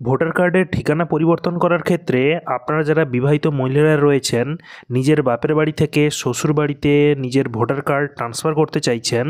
Voter কার্ডের ঠিকানা পরিবর্তন করার ক্ষেত্রে আপনারা যারা বিবাহিত মহিলারা রয়েছেন, নিজের বাপের বাড়ি থেকে শ্বশুর বাড়িতে নিজের ভোটার কার্ড ট্রান্সফার করতে চাইছেন,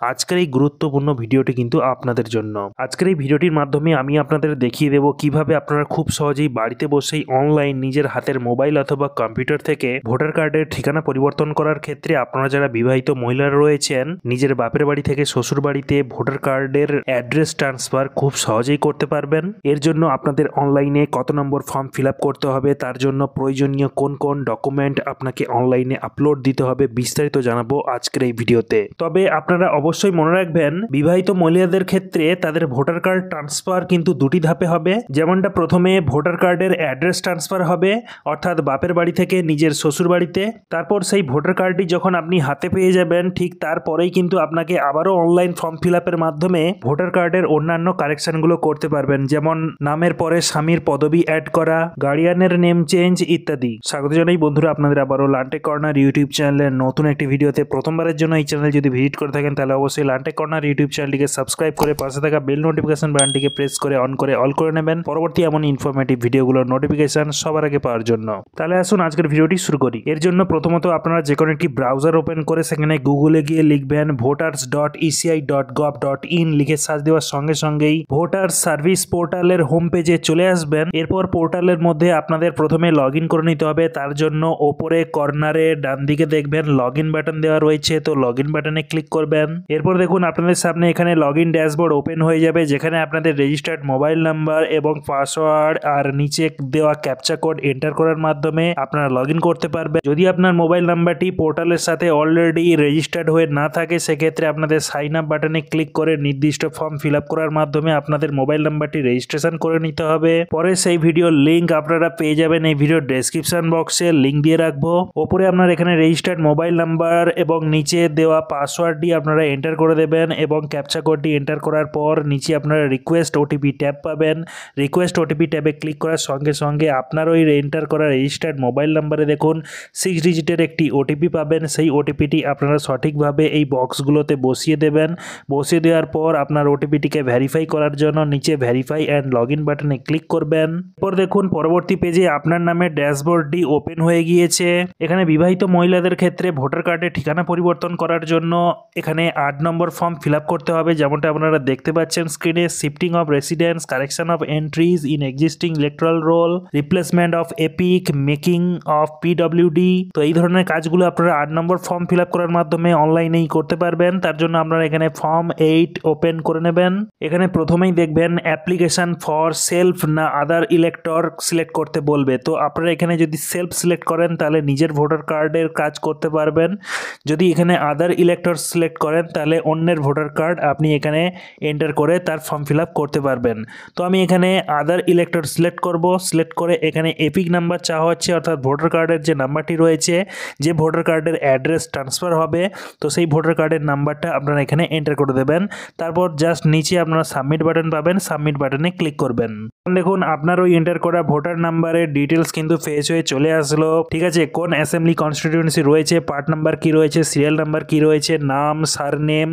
আজকের এই গুরুত্বপূর্ণ ভিডিওটি কিন্তু আপনাদের জন্য। আজকের এই ভিডিওটির মাধ্যমে আমি আপনাদের দেখিয়ে দেব কিভাবে আপনারা খুব সহজেই বাড়িতে বসেই অনলাইন নিজের হাতের মোবাইল অথবা কম্পিউটার থেকে ভোটার কার্ডের ঠিকানা পরিবর্তন করার ক্ষেত্রে আপনারা যারা বিবাহিত মহিলারা রয়েছেন, নিজের বাপের বাড়ি থেকে শ্বশুর বাড়িতে ভোটার কার্ডের অ্যাড্রেস ট্রান্সফার খুব সহজেই করতে পারবেন। এর জন্য আপনাদের অনলাইনে কত নম্বর ফর্ম ফিল আপ করতে হবে, তার জন্য প্রয়োজনীয় কোন কোন ডকুমেন্ট আপনাকে অনলাইনে আপলোড দিতে হবে, বিস্তারিত জানাবো আজকের এই ভিডিওতে। তবে আপনারা অবশ্যই মনে রাখবেন, বিবাহিত মহিলাদের ক্ষেত্রে তাদের ভোটার কার্ড ট্রান্সফার কিন্তু দুটি ধাপে হবে। যেমনটা প্রথমে ভোটার কার্ডের অ্যাড্রেস ট্রান্সফার হবে, অর্থাৎ বাপের বাড়ি থেকে নিজের শ্বশুর বাড়িতে। তারপর সেই ভোটার কার্ডটি যখন আপনি হাতে পেয়ে যাবেন, ঠিক তারপরেই কিন্তু আপনাকে আবারও অনলাইন ফর্ম ফিল আপের মাধ্যমে ভোটার কার্ডের অন্যান্য কারেকশনগুলো করতে পারবেন, যেমন নামের পরে স্বামীর পদবি অ্যাড করা, গার্ডিয়ানের নেম চেঞ্জ ইত্যাদি। স্বাগত জানাই বন্ধুরা আপনাদের আবারও লানটেক কর্নার ইউটিউব চ্যানেলের নতুন একটি ভিডিওতে। প্রথমবারের জন্য এই চ্যানেল যদি ভিজিট করে থাকেন তাহলে অবশ্যই লানটেক কর্নার ইউটিউব চ্যানেলটিকে সাবস্ক্রাইব করে পাশে থাকা বেল নোটিফিকেশন বাটনটিকে প্রেস করে অন করে অল করে নেবেন, পরবর্তী এমন ইনফরমেটিভ ভিডিওগুলোর নোটিফিকেশন সবার আগে পাওয়ার জন্য। তাহলে আসুন আজকের ভিডিওটি শুরু করি। এর জন্য প্রথমত আপনারা যে কোনো একটি ব্রাউজার ওপেন করে সেখানে গুগলে গিয়ে লিখবেন voters.eci.gov.in, লিখে সার্চ দেওয়ার সঙ্গে সঙ্গেই ভোটার সার্ভিস পোর্টালের হোম পেজে চলে আসবেন। এরপর পোর্টালের মধ্যে আপনাদের প্রথমে লগ ইন করে নিতে হবে। তার জন্য ওপরে কর্নারে ডান দিকে দেখবেন লগ ইন বাটন দেওয়া রয়েছে, তো লগ ইন বাটনে ক্লিক করবেন। এরপর দেখুন আপনাদের সামনে এখানে লগ ইন ড্যাশবোর্ড ওপেন হয়ে যাবে, যেখানে আপনাদের রেজিস্টার্ড মোবাইল নাম্বার এবং পাসওয়ার্ড আর নিচে দেওয়া ক্যাপচা কোড এন্টার করার মাধ্যমে আপনারা লগ ইন করতে পারবেন। যদি আপনার মোবাইল নাম্বারটি পোর্টালের সাথে অলরেডি রেজিস্টার্ড হয়ে না থাকে, সেক্ষেত্রে আপনাদের সাইন আপ বাটনে ক্লিক করে নির্দিষ্ট ফর্ম ফিল আপ করার মাধ্যমে আপনাদের মোবাইল নাম্বারটি রেজিস্ট্রেশন করে নিতে হবে। পরে সেই ভিডিওর লিঙ্ক আপনারা পেয়ে যাবেন এই ভিডিওর ডেসক্রিপশন বক্সে, লিঙ্ক দিয়ে রাখবো। ওপরে আপনার এখানে রেজিস্টার্ড মোবাইল নাম্বার এবং নিচে দেওয়া পাসওয়ার্ডটি আপনারা এন্টার করে দেবেন এবং ক্যাপচা কোডটি এন্টার করার পর নিচে আপনারা রিকোয়েস্ট ওটিপি ট্যাব পাবেন। রিকোয়েস্ট ওটিপি ট্যাবে ক্লিক করার সঙ্গে সঙ্গে আপনার ওই এন্টার করা রেজিস্টার্ড মোবাইল নাম্বারে দেখুন 6 ডিজিটের একটি ওটিপি পাবেন। সেই ওটিপিটি আপনারা সঠিকভাবে এই বক্সগুলোতে বসিয়ে দেবেন। বসিয়ে দেওয়ার পর আপনার ওটিপিটিকে ভেরিফাই করার জন্য নিচে ভেরিফাই অ্যান্ড লগ ইন বাটনে ক্লিক করবেন। এরপর দেখুন পরবর্তী পেজে আপনার নামে ড্যাশবোর্ডটি ওপেন হয়ে গিয়েছে। এখানে বিবাহিত মহিলাদের ক্ষেত্রে ভোটার কার্ডের ঠিকানা পরিবর্তন করার জন্য এখানে 8 নম্বর ফর্ম ফিল আপ করতে হবে, যেমনটা আপনারা দেখতে পাচ্ছেন স্ক্রিনে। Shifting of residence, correction of entries in existing electoral roll, replacement of epic, making of PWD. তো এই ধরনের কাজগুলো আপনারা 8 নম্বর ফর্ম ফিল আপ করার মাধ্যমে অনলাইনেই করতে পারবেন। তার জন্য আপনারা এখানে ফর্ম 8 ওপেন করে নেবেন। এখানে প্রথমেই দেখবেন অ্যাপ্লিকেশন ফর সেলফ না আদার ইলেক্টর সিলেক্ট করতে বলবে। তো আপনারা এখানে যদি সেলফ সিলেক্ট করেন তাহলে নিজের ভোটার কার্ডের কাজ করতে পারবেন। যদি এখানে আদার ইলেক্টর সিলেক্ট করেন তাহলে অন্যের ভোটার কার্ড আপনি এখানে এন্টার করে তার ফর্ম ফিল আপ করতে পারবেন। তো আমি এখানে আদার ইলেক্টর সিলেক্ট করব। সিলেক্ট করে এখানে এপিক নাম্বার চাওয়া হচ্ছে, অর্থাৎ ভোটার কার্ডের যে নাম্বারটি রয়েছে, যে ভোটার কার্ডের অ্যাড্রেস ট্রান্সফার হবে, তো সেই ভোটার কার্ডের নাম্বারটা আপনারা এখানে এন্টার করে দেবেন। তারপর জাস্ট নিচে আপনারা সাবমিট বাটন পাবেন, সাবমিট বাটনে ক্লিক করবেন। দেখুন আপনার ওই এন্টার করা ভোটার নাম্বারের ডিটেলস কিন্তু ফেচ হয়ে চলে আসলো। ঠিক আছে, কোন অ্যাসেম্বলি কনস্টিটিউয়েন্সি রয়েছে, পার্ট নাম্বার কি রয়েছে, সিরিয়াল নাম্বার কি রয়েছে, নাম, সারনেম,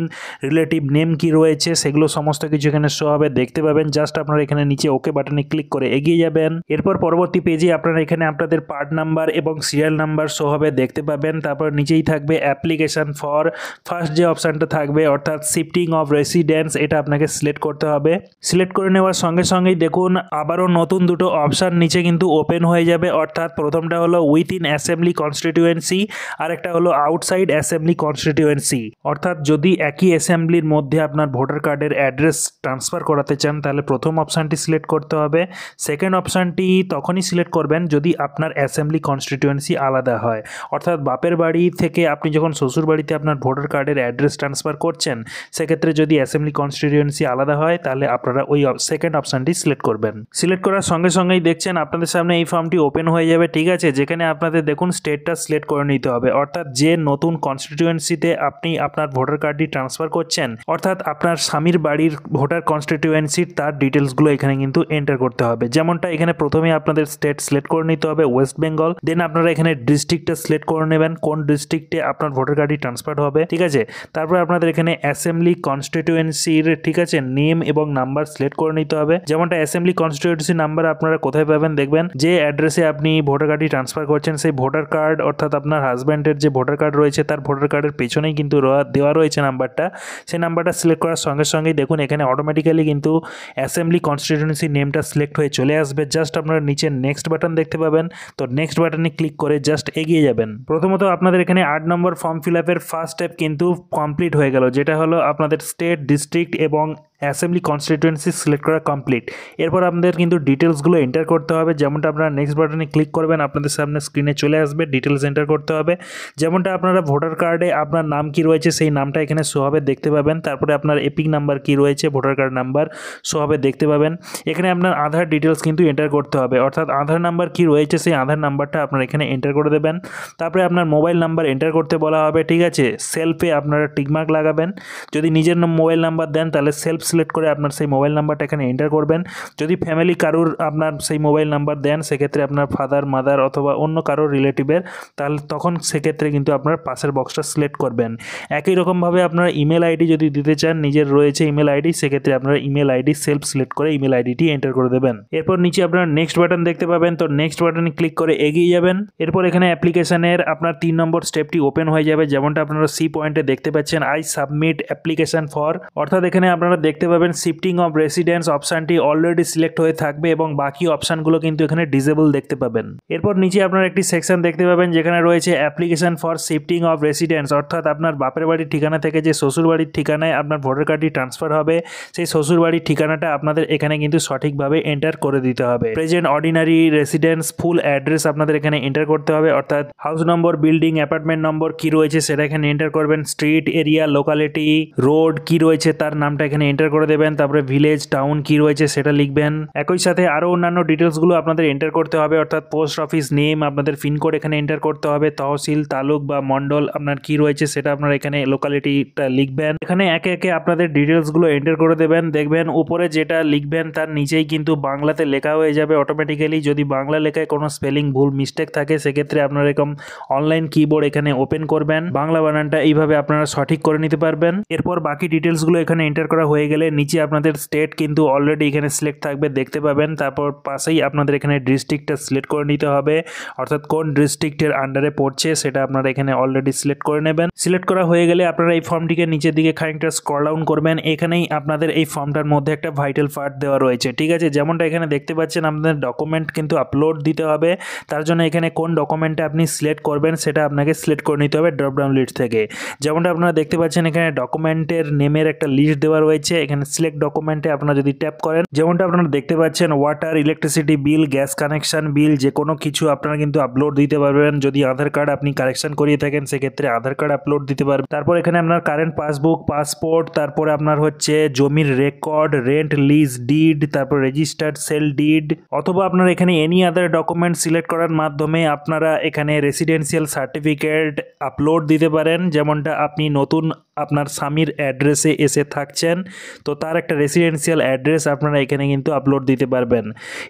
রিলেটিভ নেম কি রয়েছে, সেগুলো সমস্ত কিছু এখানে শো হবে, দেখতে পাবেন। জাস্ট আপনারা এখানে নিচে ওকে বাটনে ক্লিক করে এগিয়ে যাবেন। এরপর পরবর্তী পেজে আপনারা এখানে আপনাদের পার্ট নাম্বার এবং সিরিয়াল নাম্বার শো হবে, দেখতে পাবেন। তারপর নিচেই থাকবে অ্যাপ্লিকেশন ফর, ফার্স্ট যে অপশানটা থাকবে অর্থাৎ শিফটিং অফ রেসিডেন্স, এটা আপনাকে সিলেক্ট করতে হবে। সিলেক্ট করে নেওয়ার সঙ্গে সঙ্গেই দেখুন আবারও নতুন দুটো অপশান নিচে কিন্তু ওপেন হয়ে যাবে, অর্থাৎ প্রথমটা হলো উইথিন অ্যাসেম্বলি কনস্টিটিউয়েন্সি আর একটা হলো আউটসাইড অ্যাসেম্বলি কনস্টিটিউয়েন্সি। অর্থাৎ যদি একই অ্যাসেম্বলির মধ্যে আপনার ভোটার কার্ডের অ্যাড্রেস ট্রান্সফার করাতে চান তাহলে প্রথম অপশানটি সিলেক্ট করতে হবে। সেকেন্ড অপশানটি তখনই সিলেক্ট করবেন যদি আপনার অ্যাসেম্বলি কনস্টিটিউয়েন্সি আলাদা হয়, অর্থাৎ বাপের বাড়ি থেকে আপনি যখন শ্বশুর বাড়িতে আপনার ভোটার কার্ডের অ্যাড্রেস ট্রান্সফার করছেন, সেক্ষেত্রে যদি অ্যাসেম্বলি কনস্টিটিউয়েন্সি আলাদা হয় তাহলে আপনারা ওই সেকেন্ড অপশানটি সিলেক্ট করবেন। সিলেক্ট করার সঙ্গে সঙ্গেই দেখছেন আপনাদের সামনে এই ফর্মটি ওপেন হয়ে যাবে। ঠিক আছে, যেখানে আপনাদের দেখুন স্টেটটা সিলেক্ট করে নিতে হবে, অর্থাৎ যে নতুন কনস্টিটিউয়েন্সিতে আপনি আপনার ভোটার কার্ডটি ট্রান্সফার করছেন, অর্থাৎ আপনার স্বামীর বাড়ির ভোটার কনস্টিটিউয়েন্সির তার ডিটেলসগুলো এখানে কিন্তু এন্টার করতে হবে। যেমনটা এখানে প্রথমে আপনাদের স্টেট সিলেক্ট করে নিতে হবে ওয়েস্ট বেঙ্গল, দেন আপনারা এখানে ডিস্ট্রিক্টটা সিলেক্ট করে নেবেন কোন ডিস্ট্রিক্টে আপনার ভোটার কার্ডটি ট্রান্সফার হবে। ঠিক আছে, তারপর আপনাদের এখানে অ্যাসেম্বলি কনস্টিটিউয়েন্সির ঠিক আছে নেম এবং নাম্বার সিলেক্ট করে নিতে হবে। যেমনটা অ্যাসেম্বলি কনস্টিটিউয়েন্সি নাম্বার আপনারা কোথায় পাবেন দেখবেন, যে অ্যাড্রেসে আপনি ভোটার কার্ডটি ট্রান্সফার করছেন সেই ভোটার কার্ড অর্থাৎ আপনার হাজব্যান্ডের যে ভোটার কার্ড রয়েছে তার ভোটার কার্ডের পেছনেই কিন্তু দেওয়া রয়েছে নাম্বারটা। সেই নাম্বারটা সিলেক্ট করার সঙ্গে সঙ্গেই দেখুন এখানে অটোমেটিক্যালি কিন্তু অ্যাসেম্বলি কনস্টিটিউয়েন্সি নেমটা সিলেক্ট হয়ে চলে আসবে। জাস্ট আপনারা নিচে নেক্সট বাটন দেখতে পাবেন, তো নেক্সট বাটনে ক্লিক করে জাস্ট এগিয়ে যাবেন। প্রথমত আপনাদের এখানে 8 নম্বর ফর্ম ফিল আপের ফার্স্ট স্টেপ কিন্তু কমপ্লিট হয়ে গেল, যেটা হলো আপনাদের স্টেট, ডিস্ট্রিক্ট এবং অ্যাসেম্বলি কনস্টিটিউয়েন্সি সিলেক্ট করা কমপ্লিট। এরপর আপনাদের কিন্তু ডিটেলসগুলো এন্টার করতে হবে। যেমনটা আপনারা নেক্সট বাটনে ক্লিক করবেন আপনাদের সামনে স্ক্রিনে চলে আসবে, ডিটেলস এন্টার করতে হবে। যেমনটা আপনারা ভোটার কার্ডে আপনার নাম কি রয়েছে সেই নামটা এখানে শো হবে দেখতে পাবেন। তারপরে আপনার এপিক নাম্বার কি রয়েছে, ভোটার কার্ড নাম্বার শো হবে দেখতে পাবেন। এখানে আপনার আধার ডিটেলস কিন্তু এন্টার করতে হবে, অর্থাৎ আধার নাম্বার কি রয়েছে সেই আধার নাম্বারটা আপনারা এখানে এন্টার করে দেবেন। তারপরে আপনার মোবাইল নাম্বার এন্টার করতে বলা হবে, ঠিক আছে। সেলফে আপনারা টিকমার্ক লাগাবেন। যদি নিজের মোবাইল নাম্বার দেন তাহলে সেলফ সিলেক্ট করে আপনার সেই মোবাইল নাম্বারটা এখানে এন্টার করবেন। যদি ফ্যামিলি কারুর আপনার সেই মোবাইল নাম্বার দেন সেক্ষেত্রে আপনার ফাদার, মাদার অথবা অন্য কারোর রিলেটিভের, তাহলে তখন সেক্ষেত্রে কিন্তু আপনার পাশের বক্সটা সিলেক্ট করবেন। একই রকমভাবে আপনারা ইমেল আইডি যদি দিতে চান, নিজের রয়েছে ইমেল আইডি, সেক্ষেত্রে আপনারা ইমেল আইডি সেলফ সিলেক্ট করে ইমেল আইডিটি এন্টার করে দেবেন। এরপর নিচে আপনারা নেক্সট বাটন দেখতে পাবেন, তো নেক্সট বাটনে ক্লিক করে এগিয়ে যাবেন। এরপর এখানে অ্যাপ্লিকেশনের আপনার 3 নম্বর স্টেপটি ওপেন হয়ে যাবে। যেমনটা আপনারা সি পয়েন্টে দেখতে পাচ্ছেন, আই সাবমিট অ্যাপ্লিকেশন ফর, অর্থাৎ এখানে আপনারা দেখতে পাবেন শিফটিং অফ রেসিডেন্স অপশানটি অলরেডি সিলেক্ট হয়ে থাকবে এবং বাকি অপশানগুলো কিন্তু এখানে ডিসেবল দেখতে পাবেন। এরপর নিচে আপনারা একটি সেকশন দেখতে পাবেন যেখানে রয়েছে application for shifting of residence, অর্থাৎ আপনার বাপের বাড়ির ঠিকানা থেকে যে শ্বশুর বাড়ির ঠিকানায় আপনার ভোটার কার্ডটি ট্রান্সফার হবে সেই শ্বশুর বাড়ির ঠিকানাটা আপনাদের এখানে কিন্তু সঠিকভাবে এন্টার করে দিতে হবে। Present ordinary residence full address আপনাদের এখানে এন্টার করতে হবে, অর্থাৎ হাউস নম্বর, বিল্ডিং, অ্যাপার্টমেন্ট নম্বর কি রয়েছে সেটা এখানে এন্টার করবেন। স্ট্রিট, এরিয়া, লোকালিটি, রোড কি রয়েছে তার নামটা এখানে এন্টার করে দেবেন। তারপরে ভিলেজ, টাউন কি রয়েছে সেটা লিখবেন। একই সাথে আরও অন্যান্য ডিটেলসগুলো আপনাদের এন্টার করতে হবে, অর্থাৎ পোস্ট অফিস নেম, আপনাদের পিনকোড এখানে এন্টার করতে হবে। তহসিল, তালুক বা মন্ডল আপনার কি রয়েছে সেটা আপনারা এখানে লোকালিটিটা লিখবেন। এখানে একে একে আপনাদের ডিটেলসগুলো এন্টার করে দেবেন। দেখবেন উপরে যেটা লিখবেন তার নিচেই কিন্তু বাংলাতে লেখা হয়ে যাবে অটোমেটিক্যালি। যদি বাংলা লেখায় কোনো স্পেলিং ভুল মিস্টেক থাকে সেক্ষেত্রে আপনারা এরকম অনলাইন কিবোর্ড এখানে ওপেন করবেন, বাংলা বানানটা এইভাবে আপনারা সঠিক করে নিতে পারবেন। এরপর বাকি ডিটেলসগুলো এখানে এন্টার করা হয়ে গেলে নিচে আপনাদের স্টেট কিন্তু অলরেডি এখানে সিলেক্ট থাকবে দেখতে পাবেন। তারপর পাশেই আপনাদের এখানে ডিস্ট্রিক্টটা সিলেক্ট করে নিতে হবে, অর্থাৎ কোন ডিস্ট্রিক্টের আন্ডারে পড়ছে সেটা আপনারা এখানে অলরেডি সিলেক্ট করে নেবেন। সিলেক্ট করা হয়ে গেলে আপনারা এই ফর্মটিকে নিচের দিকে খানিকটা স্ক্রল ডাউন করবেন। এখানেই আপনাদের এই ফর্মটার মধ্যে একটা ভাইটাল পার্ট দেওয়া রয়েছে, ঠিক আছে। যেমনটা এখানে দেখতে পাচ্ছেন আপনাদের ডকুমেন্ট কিন্তু আপলোড দিতে হবে। তার জন্য এখানে কোন ডকুমেন্টটা আপনি সিলেক্ট করবেন সেটা আপনাকে সিলেক্ট করে নিতে হবে ড্রপ ডাউন লিস্ট থেকে। যেমনটা আপনারা দেখতে পাচ্ছেন এখানে ডকুমেন্টের নেমের একটা লিস্ট দেওয়া রয়েছে। এখানে সিলেক্ট ডকুমেন্টে আপনারা যদি ট্যাপ করেন, যেমনটা আপনারা দেখতে পাচ্ছেন water, electricity bill, gas connection bill, যে কোনো কিছু আপনারা কিন্তু আপলোড দিতে পারবেন। যদি আধার কার্ড আপনি কারেকশন করিয়ে থাকেন সেক্ষেত্রে আধার কার্ড আপলোড দিতে পারবেন। তারপর এখানে আপনার কারেন্ট পাসবুক, পাসপোর্ট, তারপরে আপনার হচ্ছে জমির রেকর্ড, রেন্ট লিজ ডিড, তারপর রেজিস্টার্ড সেল ডিড, অথবা আপনারা এখানে এনি আদার ডকুমেন্ট সিলেক্ট করার মাধ্যমে আপনারা এখানে রেসিডেন্সিয়াল সার্টিফিকেট আপলোড দিতে পারেন। যেমনটা আপনি নতুন আপনার স্বামীর অ্যাড্রেসে এসে থাকছেন, তো তার একটা রেসিডেন্সিয়াল অ্যাড্রেস আপনারা এখানে কিন্তু আপলোড দিতে পারবেন।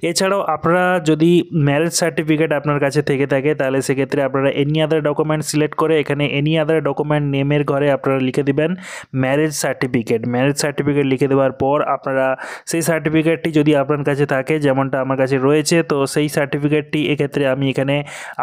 এছাড়াও আপনারা যদি ম্যারেজ সার্টিফিকেট আপনার কাছে থেকে থাকে তাহলে সেক্ষেত্রে আপনারা এনি আদার ডকুমেন্ট সিলেক্ট করে এখানে এনি আদার ডকুমেন্ট নেমের ঘরে আপনারা লিখে দেবেন ম্যারেজ সার্টিফিকেট। ম্যারেজ সার্টিফিকেট লিখে দেওয়ার পর আপনারা সেই সার্টিফিকেটটি যদি আপনার কাছে থাকে, যেমনটা আমার কাছে রয়েছে, তো সেই সার্টিফিকেটটি এক্ষেত্রে আমি এখানে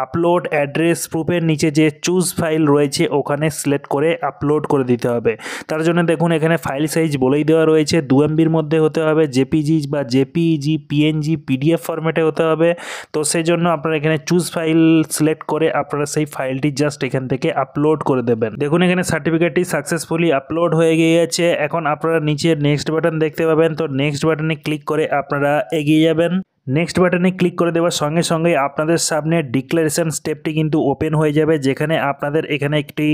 আপলোড অ্যাড্রেস প্রুফের নিচে যে চুজ ফাইল রয়েছে ওখানে সিলেক্ট করে আপলোড করে দিতে হবে। তার জন্য দেখুন এখানে ফাইল সাইজ বলেই দেওয়া রয়েছে 2 MBর মধ্যে হতে হবে, জেপিজি বা জেপিইজি, পিএনজি, পিডিএফ ফরম্যাটে হতে হবে। তো সেই জন্য আপনারা এখানে চুজ ফাইল সিলেক্ট করে আপনারা সেই ফাইলটি জাস্ট এখান থেকে আপলোড করে দেবেন। দেখুন এখানে সার্টিফিকেটটি সাকসেসফুলি আপলোড হয়ে গিয়েছে। এখন আপনারা নিচে নেক্সট বাটন দেখতে পাবেন, তো নেক্সট বাটনে ক্লিক করে আপনারা এগিয়ে যাবেন। নেক্সট বাটনে ক্লিক করে দেওয়ার সঙ্গে সঙ্গে আপনাদের সামনে ডিক্লারেশন স্টেপটি কিন্তু ওপেন হয়ে যাবে, যেখানে আপনাদের এখানে একটি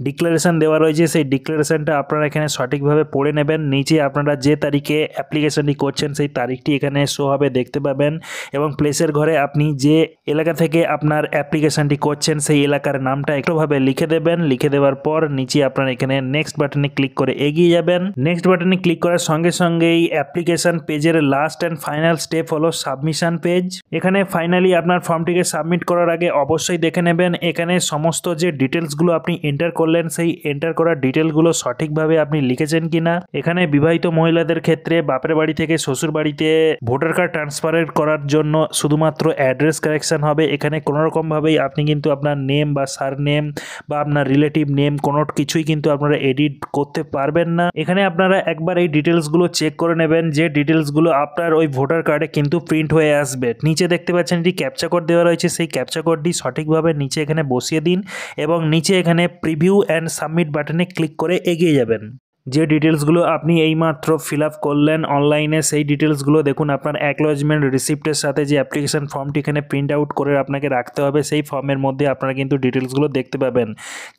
ডিক্লারেশন দেওয়া রয়েছে। সেই ডিক্লারেশনটা আপনারা এখানে সঠিকভাবে পড়ে নেবেন। নিচে আপনারা যে তারিখে অ্যাপ্লিকেশনটি করছেন সেই তারিখটি এখানে শো হবে দেখতে পাবেন, এবং প্লেসের ঘরে আপনি যে এলাকা থেকে আপনার অ্যাপ্লিকেশনটি করছেন সেই এলাকার নামটা একটুভাবে লিখে দেবেন। লিখে দেওয়ার পর নিচে আপনারা এখানে নেক্সট বাটনে ক্লিক করে এগিয়ে যাবেন। নেক্সট বাটনে ক্লিক করার সঙ্গে সঙ্গেই অ্যাপ্লিকেশন পেজের লাস্ট অ্যান্ড ফাইনাল স্টেপ হলো সাবমিশন পেজ। এখানে ফাইনালি আপনার ফর্মটিকে সাবমিট করার আগে অবশ্যই দেখে নেবেন এখানে সমস্ত যে ডিটেলসগুলো আপনি এন্টার করলেন সেই এন্টার করা ডিটেলগুলো সঠিকভাবে আপনি লিখেছেন কিনা। এখানে বিবাহিত মহিলাদের ক্ষেত্রে বাপের বাড়ি থেকে শ্বশুর বাড়িতে ভোটার কার্ড ট্রান্সফার করার জন্য শুধুমাত্র অ্যাড্রেস কারেকশন হবে। এখানে কোনোরকমভাবেই আপনি কিন্তু আপনার নেম বা সার নেম বা আপনার রিলেটিভ নেম কোনো কিছুই কিন্তু আপনারা এডিট করতে পারবেন না। এখানে আপনারা একবার এই ডিটেলসগুলো চেক করে নেবেন যে ডিটেলসগুলো আপনার ওই ভোটার কার্ডে কিন্তু প্রিন্ট হয়ে আসবে। নিচে দেখতে পাচ্ছেন এটি ক্যাপচা কোড দেওয়া রয়েছে, সেই ক্যাপচা কোডটি সঠিকভাবে নিচে এখানে বসিয়ে দিন এবং নিচে এখানে প্রিভিউ অ্যান্ড সাবমিট বাটনে ক্লিক করে এগিয়ে যাবেন। যে ডিটেলসগুলো আপনি এইমাত্র ফিল আপ করলেন অনলাইনে সেই ডিটেলসগুলো দেখুন আপনার অ্যাকনোলেজমেন্ট রিসিপ্টের সাথে যে অ্যাপ্লিকেশন ফর্মটি এখানে প্রিন্ট আউট করে আপনাকে রাখতে হবে সেই ফর্মের মধ্যে আপনারা কিন্তু ডিটেলসগুলো দেখতে পাবেন।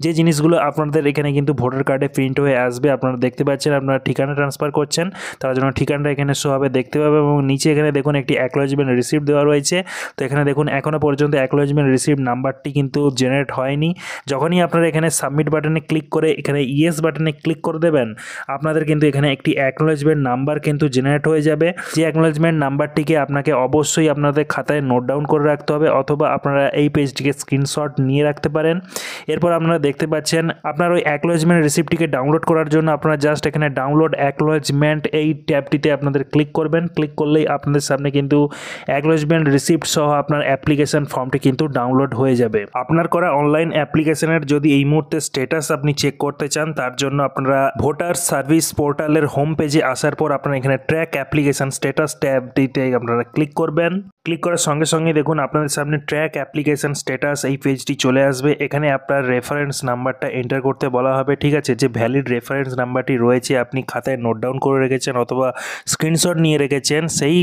যে জিনিসগুলো আপনাদের এখানে কিন্তু ভোটার কার্ডে প্রিন্ট হয়ে আসবে আপনারা দেখতে পাচ্ছেন। আপনারা ঠিকানা ট্রান্সফার করছেন তার জন্য ঠিকানাটা এখানে শো হবে দেখতে পাবেন এবং নিচে এখানে দেখুন একটি অ্যাকনোলেজমেন্ট রিসিপ্ট দেওয়া রয়েছে। তো এখানে দেখুন এখনও পর্যন্ত অ্যাকনোলেজমেন্ট রিসিপ্ট নাম্বারটি কিন্তু জেনারেট হয়নি। যখনই আপনারা এখানে সাবমিট বাটনে ক্লিক করে এখানে ইয়েস বাটনে ক্লিক করে দেবেন আপনাদের কিন্তু এখানে একটি অ্যাকনোলেজমেন্ট নাম্বার কিন্তু জেনারেট হয়ে যাবে। যে অ্যাকনোলেজমেন্ট নাম্বারটিকে আপনাকে অবশ্যই আপনাদের খাতায় নোট ডাউন করে রাখতে হবে অথবা আপনারা এই পেজটিকে স্ক্রিনশট নিয়ে রাখতে পারেন। এরপর আপনারা দেখতে পাচ্ছেন আপনার ওই অ্যাকনোলেজমেন্ট রিসিপ্টটিকে ডাউনলোড করার জন্য আপনারা জাস্ট এখানে ডাউনলোড অ্যাকনোলেজমেন্ট এই ট্যাবটিতে আপনাদের ক্লিক করবেন। ক্লিক করলেই আপনাদের সামনে কিন্তু অ্যাকনোলেজমেন্ট রিসিপ্ট সহ আপনার অ্যাপ্লিকেশন ফর্মটি কিন্তু ডাউনলোড হয়ে যাবে। আপনার করা অনলাইন অ্যাপ্লিকেশনের যদি এই মুহূর্তে স্ট্যাটাস আপনি চেক করতে চান তার জন্য আপনারা ভোটার সার্ভিস পোর্টালের হোম পেজে আসার পর আপনারা এখানে ট্র্যাক অ্যাপ্লিকেশন স্ট্যাটাস ট্যাবটিতে আপনারা ক্লিক করবেন। ক্লিক করার সঙ্গে সঙ্গে দেখুন আপনাদের সামনে ট্র্যাক অ্যাপ্লিকেশন স্ট্যাটাস এই পেজটি চলে আসবে। এখানে আপনার রেফারেন্স নাম্বারটা এন্টার করতে বলা হবে, ঠিক আছে। যে ভ্যালিড রেফারেন্স নাম্বারটি রয়েছে আপনি খাতায় নোট ডাউন করে রেখেছেন অথবা স্ক্রিনশট নিয়ে রেখেছেন সেই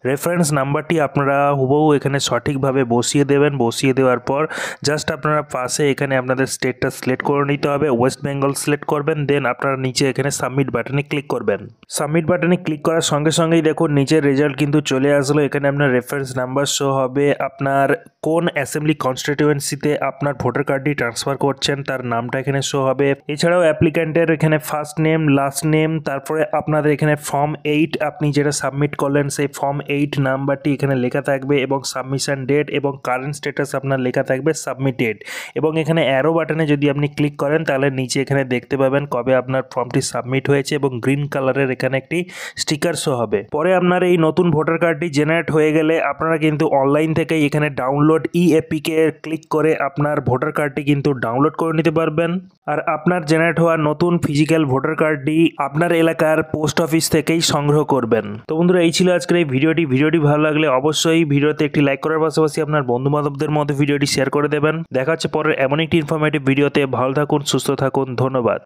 রেফারেন্স নাম্বারটি আপনারা হুবহু এখানে সঠিকভাবে বসিয়ে দেবেন। বসিয়ে দেওয়ার পর জাস্ট আপনারা পাশে এখানে আপনাদের স্টেটটা সিলেক্ট করে নিতে হবে, ওয়েস্ট বেঙ্গল সিলেক্ট করবেন। দেন আপনারা নিচে এখানে সাবমিট বাটনে ক্লিক করবেন। সাবমিট বাটনে ক্লিক করার সঙ্গে সঙ্গেই দেখুন নিচের রেজাল্ট কিন্তু চলে আসলো। এখানে আপনার রেফারেন্স নাম্বার শো হবে, আপনার কোন অ্যাসেম্বলি কনস্টিটিউয়েন্সিতে আপনার ভোটার কার্ডটি ট্রান্সফার করছেন তার নামটা এখানে শো হবে। এছাড়াও অ্যাপ্লিক্যান্টের এখানে ফার্স্ট নেম লাস্ট নেম, তারপরে আপনাদের এখানে ফর্ম 8 আপনি যেটা সাবমিট করলেন সেই ফর্ম 8 নাম্বারটি এখানে লেখা থাকবে এবং সাবমিশন ডেট এবং কারেন্ট স্ট্যাটাস আপনার লেখা থাকবে সাবমিটেড। এবং এখানে অ্যারো বাটনে যদি আপনি ক্লিক করেন তাহলে নিচে এখানে দেখতে পাবেন কবে আপনার ফর্মটি সাবমিট হয়েছে এবং গ্রিন কালারের এখানে একটি স্টিকার শো হবে। পরে আপনার এই নতুন ভোটার কার্ডটি জেনারেট হয়ে গেলে আপনারা কিন্তু অনলাইন থেকে এখানে ডাউনলোড ই-এপিকে ক্লিক করে আপনার ভোটার কার্ডটি কিন্তু ডাউনলোড করে নিতে পারবেন। আর আপনার জেনারেট হওয়া নতুন ফিজিক্যাল ভোটার কার্ডটি আপনার এলাকার পোস্ট অফিস থেকেই সংগ্রহ করবেন। তো বন্ধুরা এই ছিল আজকের এই ভিডিওটি ভালো লাগলে অবশ্যই ভিডিওতে একটি লাইক করার পাশাপাশি আপনার বন্ধু বান্ধবদের মধ্যে ভিডিওটি শেয়ার করে দেবেন। দেখা হচ্ছে পরের এমন একটি ইনফরমেটিভ ভিডিওতে। ভালো থাকুন, সুস্থ থাকুন, ধন্যবাদ।